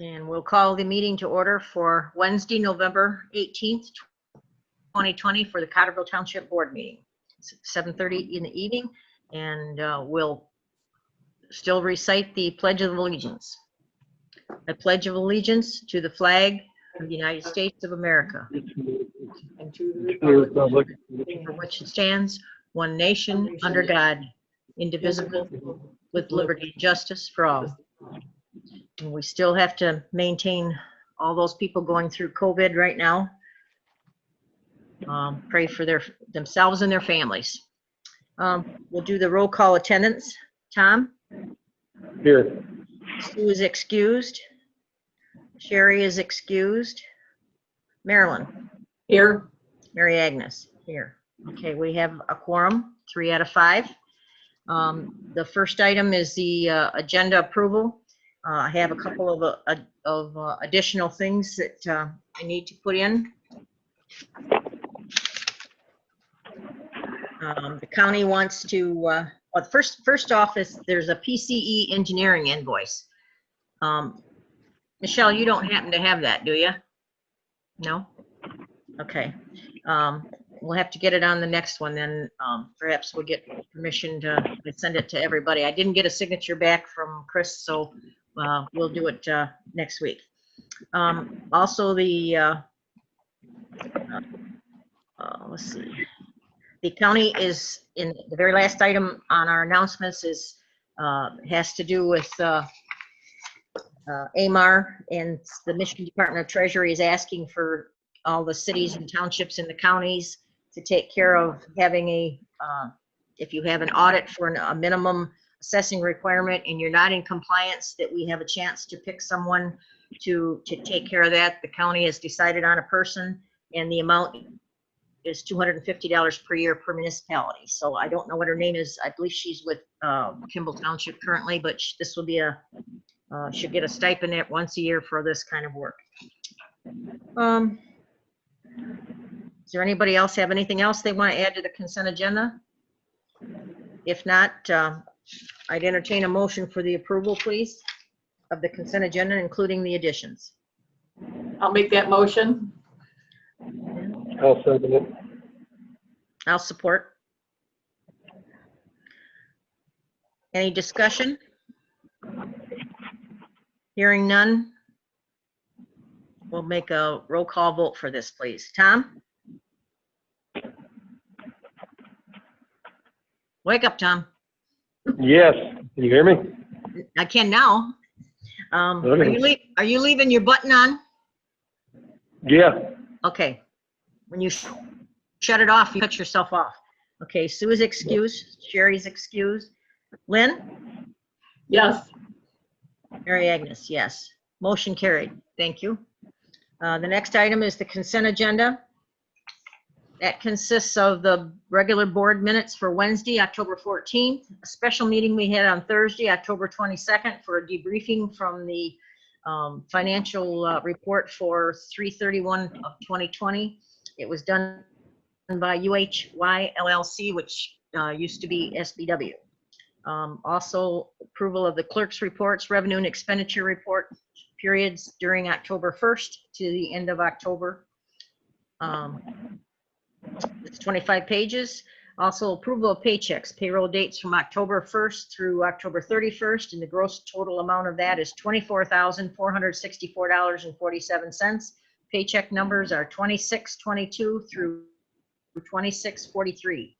And we'll call the meeting to order for Wednesday, November 18th, 2020 for the Cottrellville Township Board meeting. It's 7:30 in the evening, and we'll still recite the Pledge of Allegiance. I pledge of allegiance to the flag of the United States of America and to the republic for which it stands, one nation, under God, indivisible, with liberty and justice for all. And we still have to maintain all those people going through COVID right now. Pray for themselves and their families. We'll do the roll call attendance. Tom? Here. Sue is excused. Sherry is excused. Marilyn? Here. Mary Agnes? Here. Okay, we have a quorum, 3 out of 5. The first item is the agenda approval. I have a couple of additional things that I need to put in. The county wants to, well, first off is there's a PCE engineering invoice. Michelle, you don't happen to have that, do you? No? Okay. We'll have to get it on the next one, then perhaps we'll get permission to send it to everybody. I didn't get a signature back from Chris, so we'll do it next week. Also, the let's see. The county is in the very last item on our announcements is has to do with AMAR, and the Michigan Department of Treasury is asking for all the cities and townships in the counties to take care of having a, if you have an audit for a minimum assessing requirement and you're not in compliance, that we have a chance to pick someone to take care of that. The county has decided on a person, and the amount is $250 per year per municipality. So I don't know what her name is. I believe she's with Kimball Township currently, but this will be should get a stipend at once a year for this kind of work. Does there anybody else have anything else they want to add to the consent agenda? If not, I'd entertain a motion for the approval, please, of the consent agenda, including the additions. I'll make that motion. I'll second it. I'll support. Any discussion? Hearing none. We'll make a roll call vote for this, please. Tom? Wake up, Tom. Yes. Can you hear me? I can now. Okay. Are you leaving your button on? Yeah. Okay. When you shut it off, you cut yourself off. Okay, Sue is excused. Sherry's excused. Lynn? Yes. Mary Agnes, yes. Motion carried. Thank you. The next item is the consent agenda. That consists of the regular board minutes for Wednesday, October 14th, a special meeting we had on Thursday, October 22nd, for a debriefing from the financial report for 3/31 of 2020. It was done by UHY LLC, which used to be SBW. Also, approval of the clerk's reports, revenue and expenditure report periods during October 1st to the end of October. It's 25 pages. Also, approval of paychecks, payroll dates from October 1st through October 31st, and the gross total amount of that is $24,464.47. Paycheck numbers are 2622 through 2643.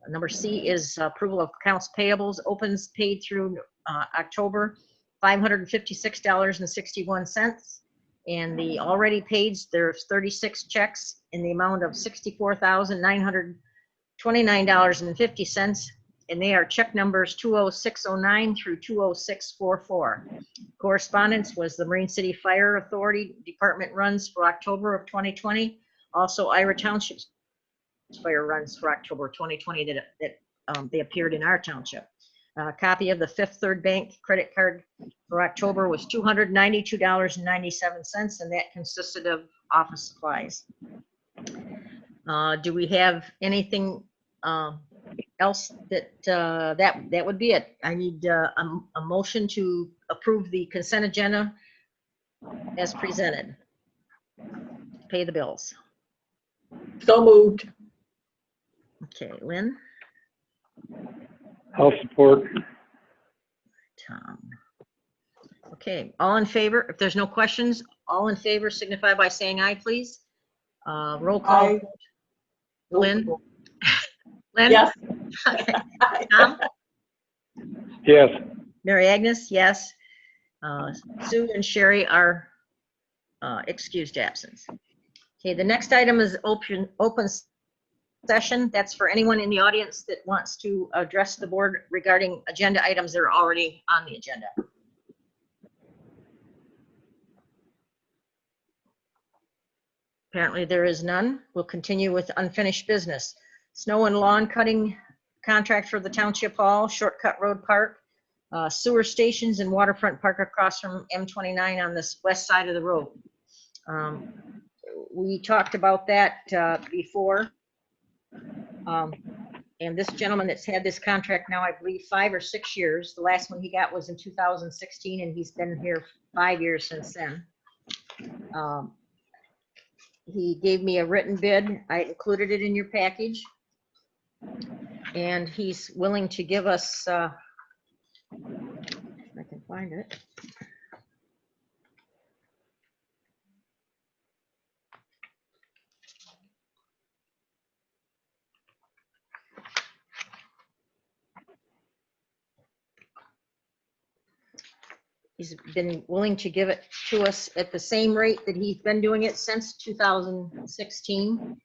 Number C is approval of accounts payables, opens paid through October, $556.61. And the already paid, there's 36 checks in the amount of $64,929.50. And they are check numbers 20609 through 20644. Correspondence was the Marine City Fire Authority Department runs for October of 2020. Also, Ira Township fire runs for October 2020 that they appeared in our township. A copy of the Fifth Third Bank credit card for October was $292.97, and that consisted of office supplies. Do we have anything else that would be it? I need a motion to approve the consent agenda as presented. Pay the bills. So moved. Okay, Lynn, I'll support. Tom. Okay, all in favor? If there's no questions, all in favor signify by saying aye, please. Roll call. Aye. Lynn? Lynn? Yes. Okay. Tom? Yes. Mary Agnes, yes. Sue and Sherry are excused absence. Okay, the next item is open session. That's for anyone in the audience that wants to address the board regarding agenda items that are already on the agenda. Apparently there is none. We'll continue with unfinished business. Snow and lawn cutting contract for the Township Hall, Shortcut Road Park, sewer stations and waterfront park across from M29 on this west side of the road. We talked about that before. And this gentleman that's had this contract now, I believe 5 or 6 years. The last one he got was in 2016, and he's been here 5 years since then. He gave me a written bid. I included it in your package. And he's willing to give us, if I can find it. He's been willing to give it to us at the same rate that he's been doing it since 2016.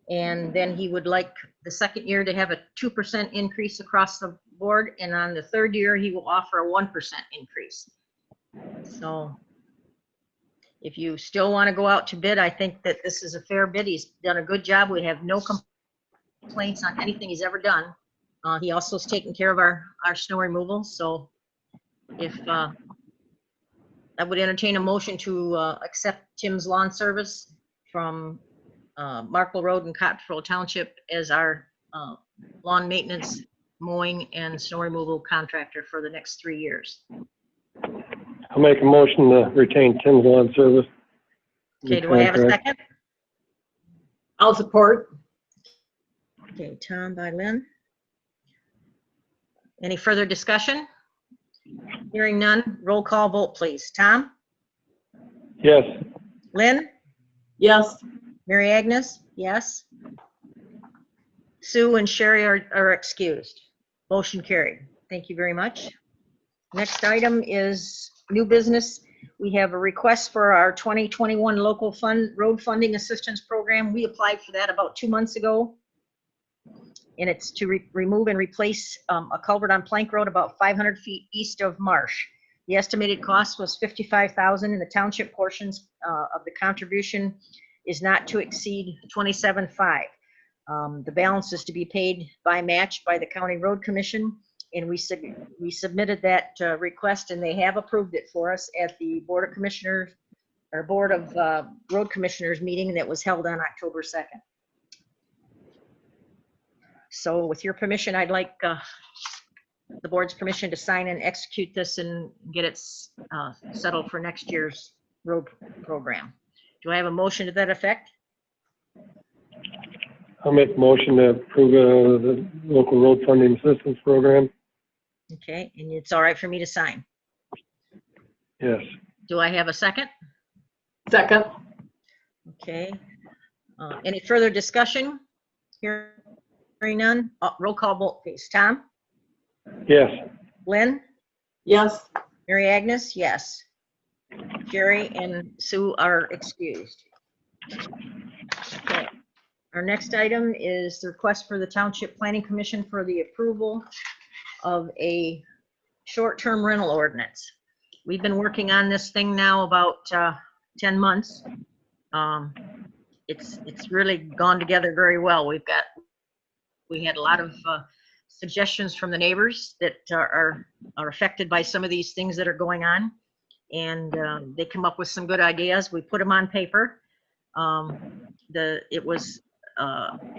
And then he would like the second year to have a 2% increase across the board. And on the third year, he will offer a 1% increase. So if you still want to go out to bid, I think that this is a fair bid. He's done a good job. We have no complaints on anything he's ever done. He also has taken care of our snow removal. So if I would entertain a motion to accept Tim's lawn service from Markle Road and Cottrellville Township as our lawn maintenance, mowing, and snow removal contractor for the next 3 years. I'll make a motion to retain Tim's lawn service. Okay, do I have a second? I'll support. Okay, Tom by Lynn. Any further discussion? Hearing none, roll call vote, please. Tom? Yes. Lynn? Yes. Mary Agnes? Yes. Sue and Sherry are excused. Motion carried. Thank you very much. Next item is new business. We have a request for our 2021 local fund road funding assistance program. We applied for that about 2 months ago. And it's to remove and replace a culvert on Plank Road about 500 feet east of Marsh. The estimated cost was $55,000, and the township portions of the contribution is not to exceed $27,500. The balance is to be paid by match by the County Road Commission, and we submitted that request, and they have approved it for us at the Board of Commissioners or Board of Road Commissioners meeting that was held on October 2nd. So with your permission, I'd like the board's permission to sign and execute this and get it settled for next year's road program. Do I have a motion to that effect? I'll make a motion to approve the local road funding assistance program. Okay, and it's all right for me to sign. Yes. Do I have a second? Second. Okay. Any further discussion? Hearing none. Roll call vote, please. Tom? Yes. Lynn? Yes. Mary Agnes? Yes. Jerry and Sue are excused. Okay. Our next item is the request for the Township Planning Commission for the approval of a short-term rental ordinance. We've been working on this thing now about 10 months. It's really gone together very well. We had a lot of suggestions from the neighbors that are affected by some of these things that are going on, and they come up with some good ideas. We put them on paper. It was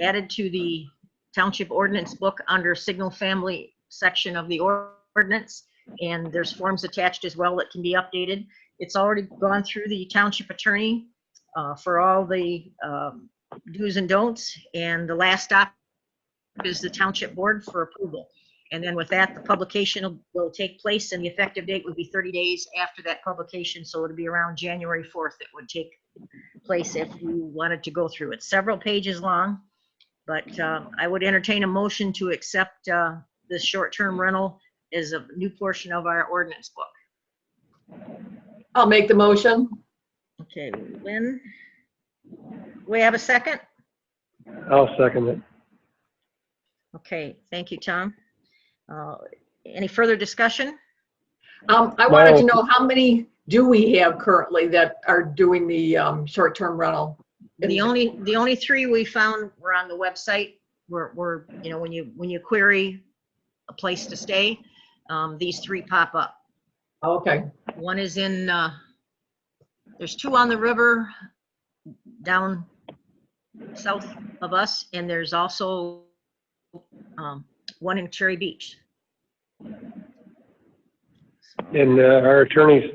added to the Township Ordinance book under Signal Family section of the ordinance, and there's forms attached as well that can be updated. It's already gone through the township attorney for all the do's and don'ts, and the last stop is the township board for approval. And then with that, the publication will take place, and the effective date would be 30 days after that publication. So it'll be around January 4th it would take place if you wanted to go through it. Several pages long, but I would entertain a motion to accept this short-term rental as a new portion of our ordinance book. I'll make the motion. Okay, Lynn, we have a second? I'll second it. Okay, thank you, Tom. Any further discussion? I wanted to know how many do we have currently that are doing the short-term rental? The only three we found were on the website. Were you know, when you query a place to stay, these three pop up. Okay. One is in there's two on the river down south of us, and there's also one in Cherry Beach. And our attorneys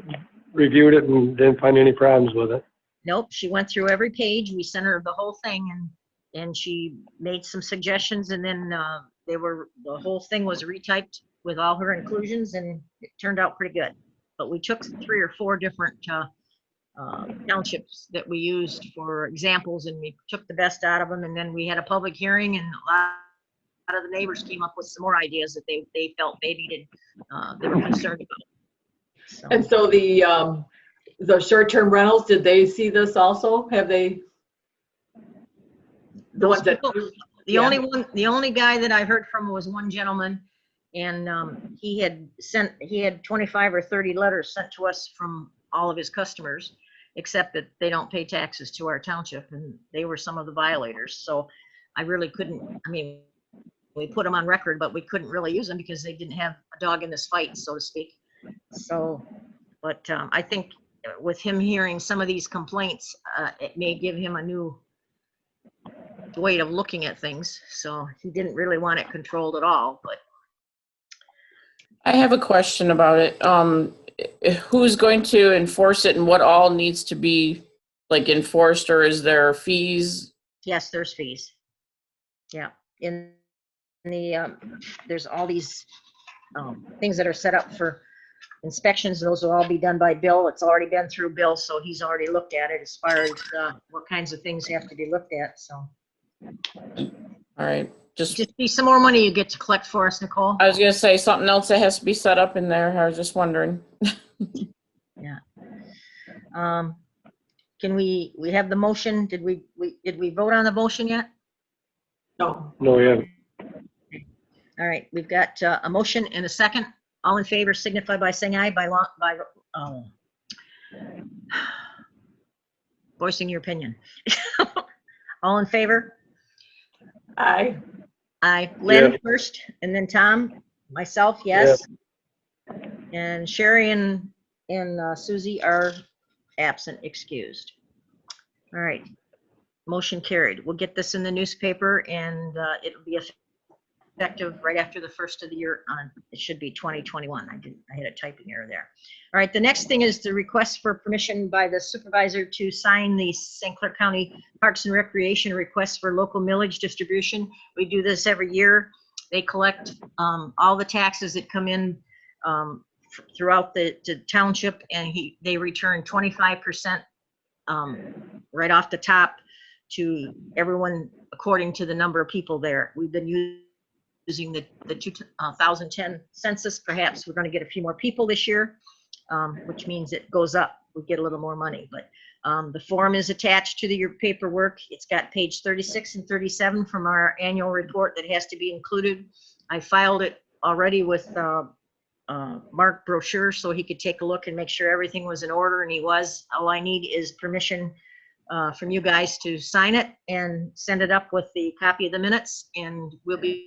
reviewed it and didn't find any problems with it. Nope, she went through every page. We sent her the whole thing, and she made some suggestions, and then the whole thing was retyped with all her inclusions, and it turned out pretty good. But we took 3 or 4 different townships that we used for examples, and we took the best out of them, and then we had a public hearing, and a lot of the neighbors came up with some more ideas that they felt they needed, they were concerned about. So, And so the short-term rentals, did they see this also? Have they? The ones that, the only guy that I heard from was one gentleman, and he had 25 or 30 letters sent to us from all of his customers, except that they don't pay taxes to our township, and they were some of the violators. So I really couldn't, I mean, we put them on record, but we couldn't really use them because they didn't have a dog in this fight, so to speak. So, but I think with him hearing some of these complaints, it may give him a new way of looking at things. So he didn't really want it controlled at all, but. I have a question about it. Who's going to enforce it, and what all needs to be like enforced, or is there fees? Yes, there's fees. Yeah, in the there's all these things that are set up for inspections. Those will all be done by Bill. It's already been through Bill, so he's already looked at it as far as what kinds of things have to be looked at. So, All right, just be some more money you get to collect for us, Nicole. I was gonna say something else that has to be set up in there. I was just wondering. Yeah. Can we have the motion? Did we vote on the motion yet? no. No, we haven't. All right, we've got a motion and a second. All in favor signify by saying aye by voicing your opinion. All in favor? Aye. Aye. Lynn Yes. first, and then Tom, myself, yes. And Sherry and Susie are absent, excused. All right, motion carried. We'll get this in the newspaper, and it'll be effective right after the first of the year. It should be 2021. I had a typing error there. All right, the next thing is the request for permission by the supervisor to sign the Sinclair County Parks and Recreation request for local millage distribution. We do this every year. They collect all the taxes that come in throughout the township, and they return 25% right off the top to everyone according to the number of people there. We've been using the 2010 census. Perhaps we're going to get a few more people this year, which means it goes up. We get a little more money, but the form is attached to your paperwork. It's got page 36 and 37 from our annual report that has to be included. I filed it already with Mark Brochure so he could take a look and make sure everything was in order, and he was. All I need is permission from you guys to sign it and send it up with the copy of the minutes, and we'll be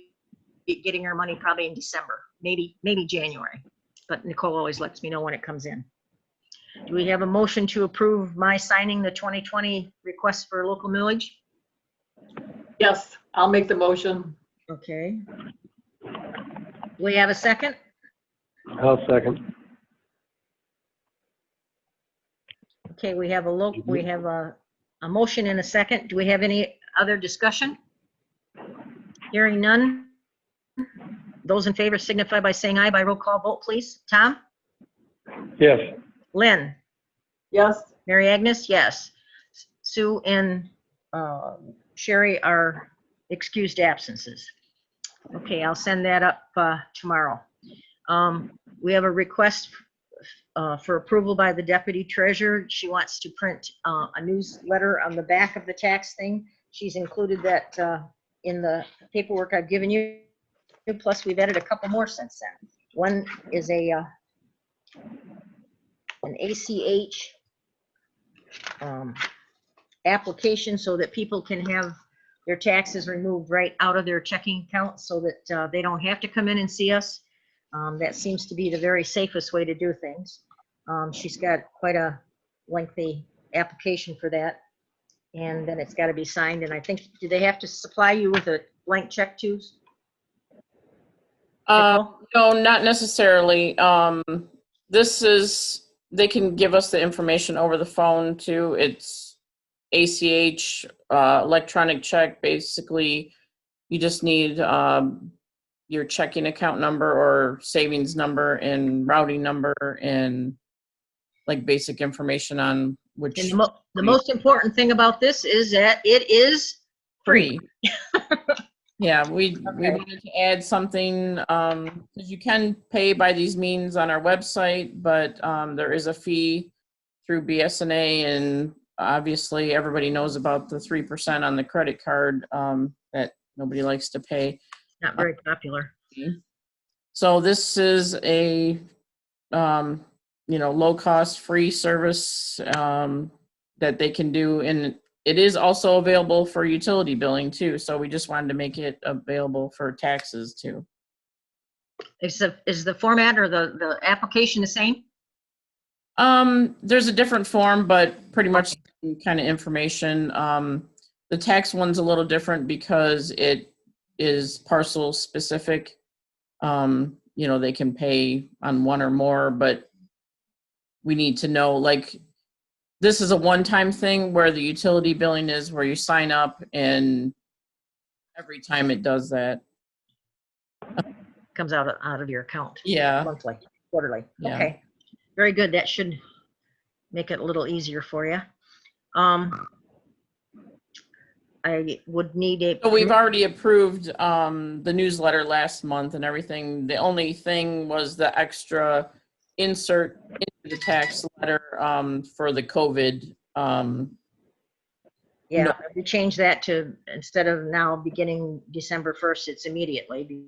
getting our money probably in December, maybe January, but Nicole always lets me know when it comes in. Do we have a motion to approve my signing the 2020 request for local millage? Yes, I'll make the motion. Okay. We have a second? I'll second. Okay, we have a motion and a second. Do we have any other discussion? Hearing none. Those in favor signify by saying aye by roll call vote, please. Tom? Yes. Lynn? Yes. Mary Agnes? Yes. Sue and Sherry are excused absences. Okay, I'll send that up tomorrow. We have a request for approval by the deputy treasurer. She wants to print a newsletter on the back of the tax thing. She's included that in the paperwork I've given you. Plus, we've added a couple more since then. One is an ACH application so that people can have their taxes removed right out of their checking account so that they don't have to come in and see us. That seems to be the very safest way to do things. She's got quite a lengthy application for that. And then it's got to be signed. And I think, do they have to supply you with a blank check too? No, not necessarily. They can give us the information over the phone too. It's ACH, electronic check. Basically, you just need your checking account number or savings number and routing number and like basic information on which. And the most important thing about this is that it is free. Yeah, we wanted to add something, because you can pay by these means on our website, but there is a fee through BSNA, and obviously everybody knows about the 3% on the credit card that nobody likes to pay. Not very popular. So this is a low cost free service that they can do, and it is also available for utility billing too. So we just wanted to make it available for taxes too. Is the format or the application the same? There's a different form, but pretty much kind of information. The tax one's a little different because it is parcel specific. They can pay on one or more, but we need to know, like, this is a one-time thing where the utility billing is where you sign up and every time it does that. Comes out of your account. Yeah. Monthly, quarterly. Yeah. Okay. Very good. That should make it a little easier for you. I would need a. So we've already approved the newsletter last month and everything. The only thing was the extra insert into the tax letter for the COVID. Yeah, we changed that to, instead of now beginning December 1st, it's immediately.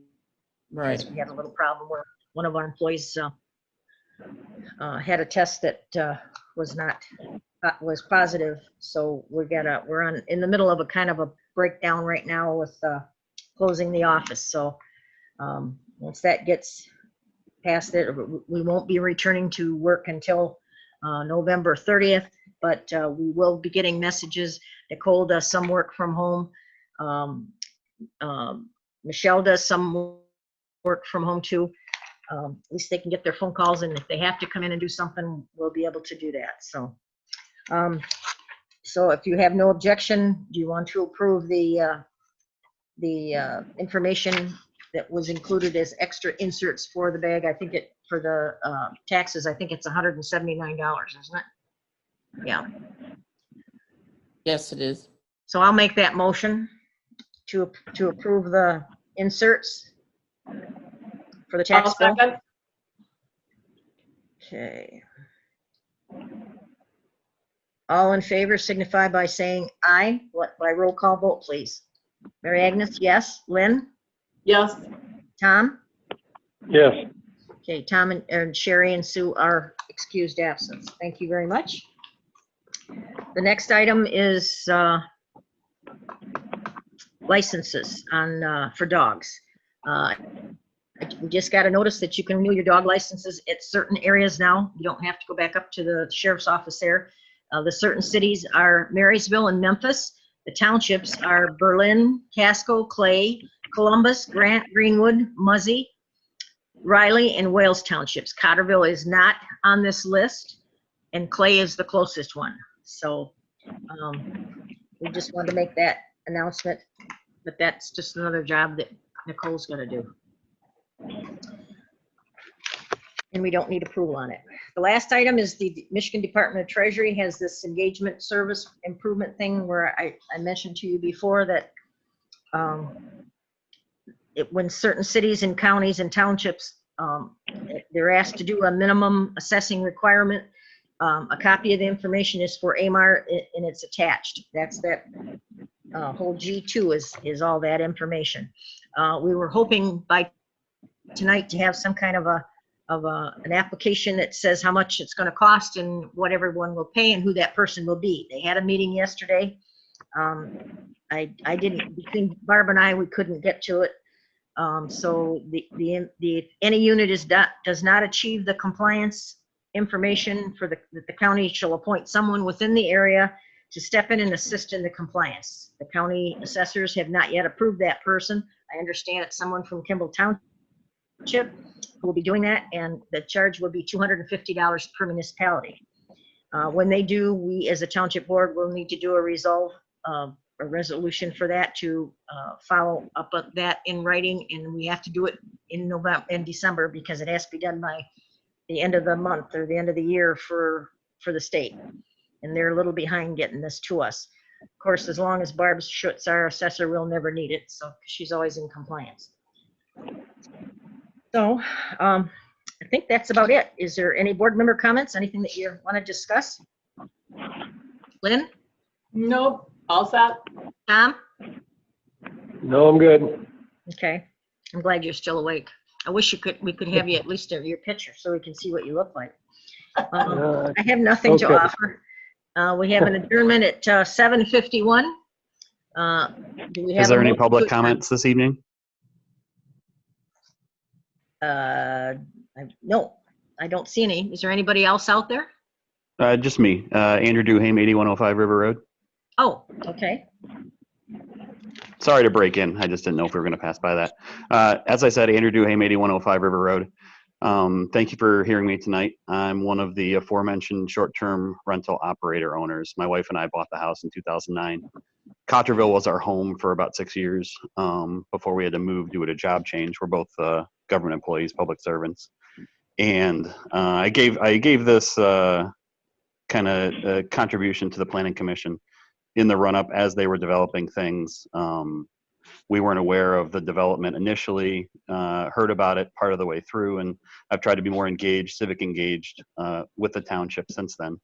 Right. Because we had a little problem where one of our employees had a test that was positive. So we're in the middle of a kind of a breakdown right now with closing the office. So once that gets past it, we won't be returning to work until November 30th, but we will be getting messages. Nicole does some work from home. Michelle does some work from home too. At least they can get their phone calls, and if they have to come in and do something, we'll be able to do that. So if you have no objection, do you want to approve the information that was included as extra inserts for the bag? I think for the taxes, I think it's $179, isn't it? Yeah. Yes, it is. So I'll make that motion to approve the inserts for the tax bill. Second. Okay. All in favor signify by saying aye. By roll call vote, please. Mary Agnes, yes. Lynn? Yes. Tom? Yes. Okay, Tom and Sherry and Sue are excused absence. Thank you very much. The next item is licenses for dogs. We just got a notice that you can renew your dog licenses at certain areas now. You don't have to go back up to the sheriff's office there. The certain cities are Marysville and Memphis. The townships are Berlin, Casco, Clay, Columbus, Grant, Greenwood, Muzzy, Riley, and Wales townships. Cottrellville is not on this list. and Clay is the closest one. So we just wanted to make that announcement, but that's just another job that Nicole's gonna do. And we don't need approval on it. The last item is the Michigan Department of Treasury has this engagement service improvement thing where I mentioned to you before that when certain cities and counties and townships, they're asked to do a minimum assessing requirement. A copy of the information is for AMAR and it's attached. That's that whole G2 is all that information. We were hoping by tonight to have some kind of an application that says how much it's going to cost and what everyone will pay and who that person will be. They had a meeting yesterday. I didn't, between Barb and I, we couldn't get to it. So any unit does not achieve the compliance information for the county shall appoint someone within the area to step in and assist in the compliance. The county assessors have not yet approved that person. I understand it's someone from Kimball Township who will be doing that, and the charge will be $250 per municipality. When they do, we as a township board will need to do a resolution for that to follow up on that in writing, and we have to do it in November and December because it has to be done by the end of the month or the end of the year for the state. And they're a little behind getting this to us. Of course, as long as Barb Schutz, our assessor, we'll never need it. So she's always in compliance. So I think that's about it. Is there any board member comments? Anything that you want to discuss? Lynn? Nope, all set. Tom? No, I'm good. Okay. I'm glad you're still awake. I wish we could have you at least your picture so we can see what you look like. I have nothing to Okay. offer. We have an adjournment at 7:51. Do we have Is there a any motion public to adjourn? comments this evening? No, I don't see any. Is there anybody else out there? Just me, Andrew Duhame, 8105 River Road. Oh, okay. Sorry to break in. I just didn't know if we were going to pass by that. As I said, Andrew Duhame, 8105 River Road. Thank you for hearing me tonight. I'm one of the aforementioned short-term rental operator owners. My wife and I bought the house in 2009. Cottrellville was our home for about 6 years before we had to move due to a job change. We're both government employees, public servants. And I gave this kind of contribution to the Planning Commission in the run-up as they were developing things. We weren't aware of the development initially, heard about it part of the way through, and I've tried to be more engaged, civic engaged with the township since then.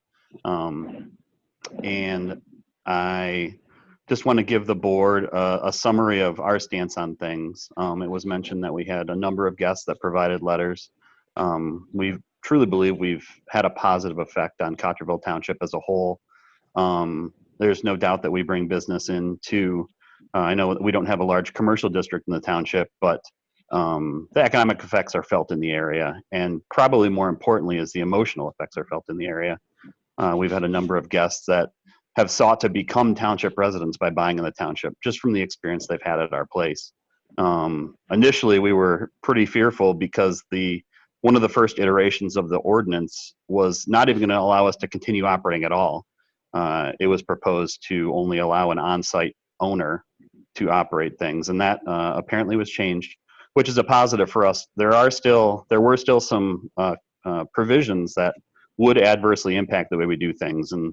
And I just want to give the board a summary of our stance on things. It was mentioned that we had a number of guests that provided letters. We truly believe we've had a positive effect on Cottrellville Township as a whole. There's no doubt that we bring business into, I know we don't have a large commercial district in the township, but the economic effects are felt in the area, and probably more importantly is the emotional effects are felt in the area. We've had a number of guests that have sought to become township residents by buying in the township, just from the experience they've had at our place. Initially, we were pretty fearful because one of the first iterations of the ordinance was not even going to allow us to continue operating at all. It was proposed to only allow an on-site owner to operate things, and that apparently was changed, which is a positive for us. There were still some provisions that would adversely impact the way we do things, and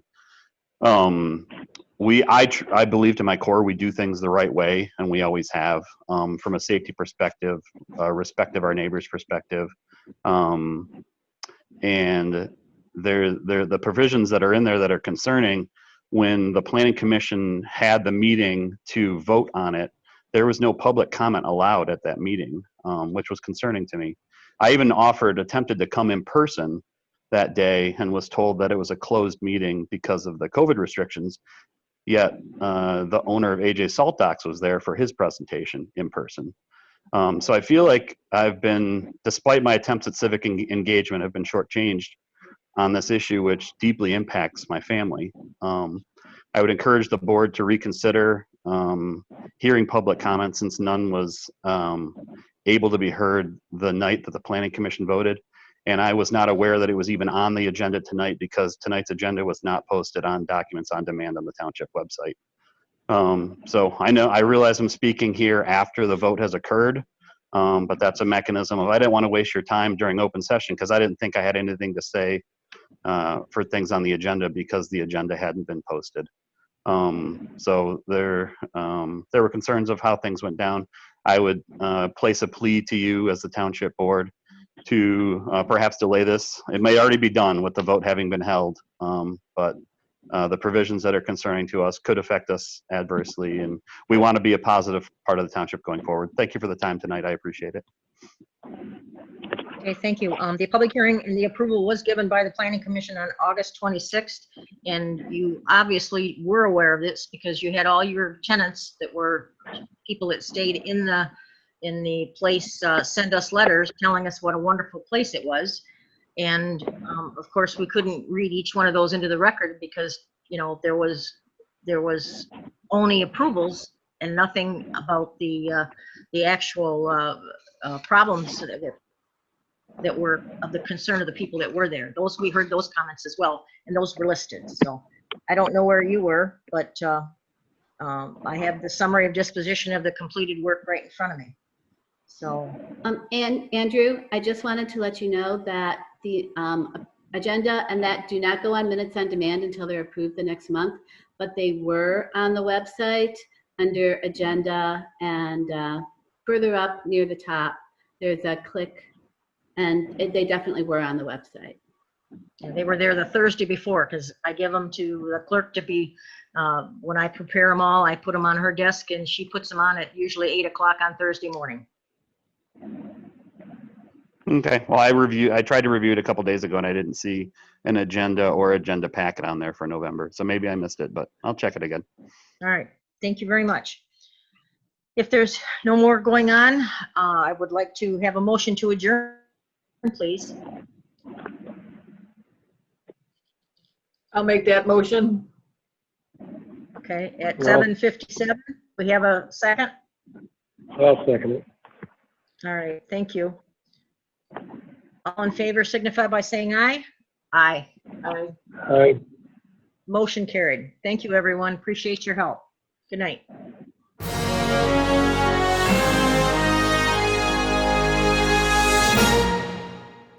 I believe to my core we do things the right way, and we always have, from a safety perspective, respect of our neighbors' perspective, and the provisions that are in there that are concerning. When the Planning Commission had the meeting to vote on it, there was no public comment allowed at that meeting, which was concerning to me. I even attempted to come in person that day and was told that it was a closed meeting because of the COVID restrictions, yet the owner of AJ Salt Docks was there for his presentation in person. So I feel like despite my attempts at civic engagement, have been shortchanged on this issue, which deeply impacts my family. I would encourage the board to reconsider hearing public comments, since none was able to be heard the night that the Planning Commission voted. And I was not aware that it was even on the agenda tonight because tonight's agenda was not posted on Documents on Demand on the township website. So I realize I'm speaking here after the vote has occurred, but that's a mechanism of, I didn't want to waste your time during open session because I didn't think I had anything to say for things on the agenda because the agenda hadn't been posted. So there were concerns of how things went down. I would place a plea to you as the township board to perhaps delay this. It may already be done with the vote having been held, but the provisions that are concerning to us could affect us adversely, and we want to be a positive part of the township going forward. Thank you for the time tonight. I appreciate it. Okay, thank you. The public hearing and the approval was given by the Planning Commission on August 26th, and you obviously were aware of this because you had all your tenants that were people that stayed in the place send us letters telling us what a wonderful place it was. And of course, we couldn't read each one of those into the record because, you know, there was only approvals and nothing about the actual problems that were of the concern of the people that were there. We heard those comments as well, and those were listed. So I don't know where you were, but I have the summary of disposition of the completed work right in front of me. So. And Andrew, I just wanted to let you know that the agenda and that do not go on Minutes on Demand until they're approved the next month, but they were on the website under agenda, and further up near the top, there's a click, and they definitely were on the website. Yeah, they were there the Thursday before because I give them to the clerk to be, when I prepare them all, I put them on her desk and she puts them on at usually 8 o'clock on Thursday morning. Okay, well, I tried to review it a couple days ago and I didn't see an agenda or agenda packet on there for November. So maybe I missed it, but I'll check it again. All right, thank you very much. If there's no more going on, I would like to have a motion to adjourn, please. I'll make that motion. Okay, at Well- 7:57, we have a second? I'll second it. All right, thank you. All in favor signify by saying aye. Aye. Aye. Aye. Motion carried. Thank you, everyone. Appreciate your help. Good night.